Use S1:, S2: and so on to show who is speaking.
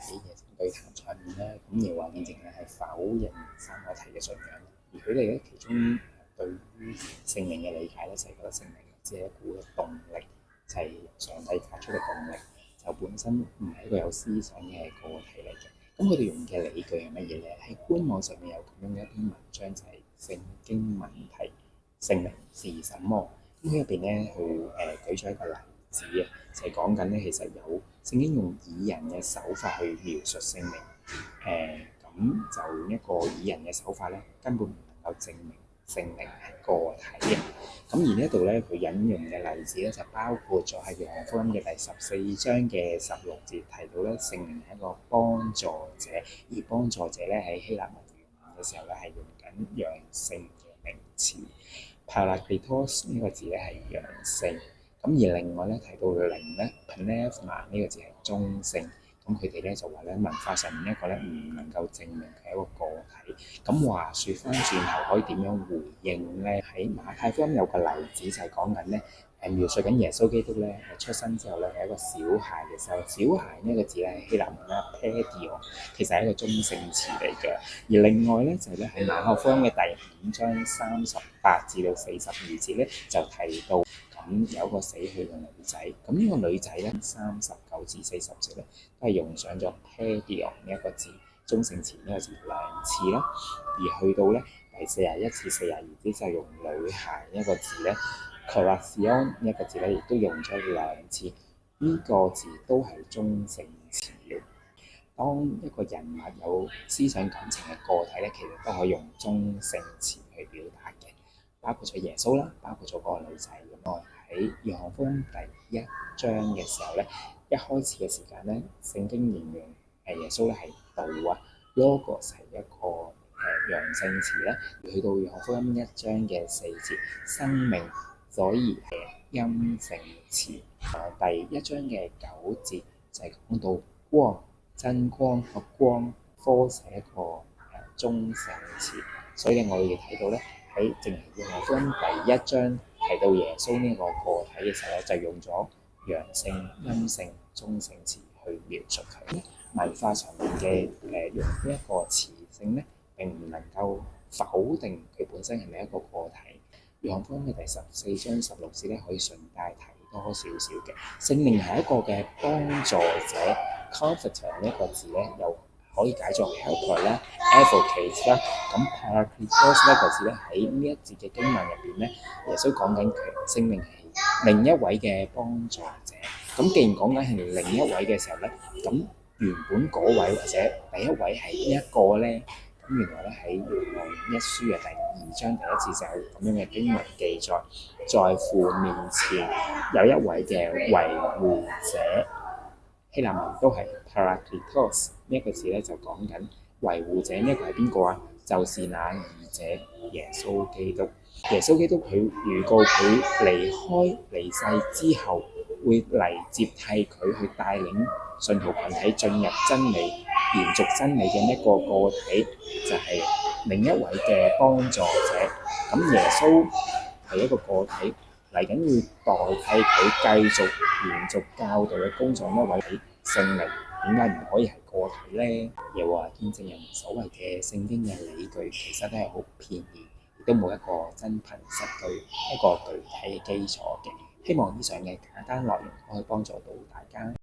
S1: 喺耶穌對談上面咧，咁耶和華見證人係否認三位一體嘅信仰，而佢哋咧其中對於聖靈嘅理解咧就係覺得聖靈只係一股嘅動力，就係上帝發出嘅動力，就本身唔係一個有思想嘅個體嚟嘅。咁佢哋用嘅理據係乜嘢咧？喺官網上面有咁樣嘅一篇文章，就係聖經問題，聖靈是什麼？咁喺入邊咧，佢舉咗一個例子啊，就係講緊咧，其實有聖經用以人嘅手法去描述聖靈，咁就一個以人嘅手法咧，根本唔能夠證明聖靈係個體嘅。咁而呢一度咧，佢引用嘅例子咧，就包括咗喺約翰福音嘅第14章嘅16節提到咧，聖靈係一個幫助者，而幫助者咧喺希臘文原文嘅時候咧，係用緊陽性嘅名詞。Parakletos 呢個字咧係陽性，咁而另外咧提到靈咧 Pneuma 呢個字係中性，咁佢哋咧就話咧文化上面一個咧唔能夠證明佢係一個個體。咁話説翻轉頭可以點樣回應咧？喺馬太福音有個例子就係講緊咧描述緊耶穌基督咧出生之後咧係一個小孩嘅時候，小孩呢個字咧係希臘文啦 Paidion，其實係一個中性詞嚟嘅。而另外咧就係咧喺馬可福音嘅第5章38至到42節咧就提到咁有一個死去嘅女仔，咁呢個女仔咧39至40節咧都係用上咗 Paidion 呢一個字中性詞呢個字2次啦，而去到咧第41至42節就用女孩呢一個字咧 Coration 呢一個字咧亦都用咗2次，呢個字都係中性詞嘅。當一個人物有思想感情嘅個體咧，其實都可以用中性詞去表達嘅，包括咗耶穌啦，包括咗嗰個女仔咁。我喺約翰福音第1章嘅時候咧，一開始嘅時間咧，聖經形容耶穌咧係道啊 ，Logos 係一個陽性詞啦。而去到約翰福音1章嘅4節，生命所以係陰性詞。第1章嘅9節就係講到光。真光個光科係一個中性詞，所以我哋睇到咧喺淨係約翰福音第1章提到耶穌呢個個體嘅時候咧，就用咗陽性、陰性、中性詞去描述佢。文化上面嘅用呢一個詞性咧，並唔能夠否定佢本身係咪一個個體。約翰福音嘅第14章16節咧，可以順帶提多少少嘅。聖靈係一個嘅幫助者。Comforter 呢一個字咧，又可以解作 helper 啦、advocate 啦。咁 Parakletos 呢一個字咧，喺呢一節嘅經文入邊咧，耶穌講緊佢聖靈係另一位嘅幫助者。咁既然講緊係另一位嘅時候咧，咁原本嗰位或者第一位係邊一個咧？咁原來咧喺約翰一書嘅第2章第1節就有咁樣嘅經文記載，在父面前有一位嘅維護者。希臘文都係 Parakletos 呢一個字咧，就講緊維護者。呢一個係邊個啊？就是那義者耶穌基督。耶穌基督佢預告佢離世之後會嚟接替佢去帶領信徒群體進入真理、延續真理嘅一個個體，就係另一位嘅幫助者。咁耶穌係一個個體。嚟緊會代替佢繼續延續教導嘅工作，一位聖靈點解唔可以係個體咧？又話見證人所謂嘅聖經嘅理據，其實都係好片面，亦都冇一個真憑實據一個具體嘅基礎嘅。希望以上嘅簡單內容可以幫助到大家。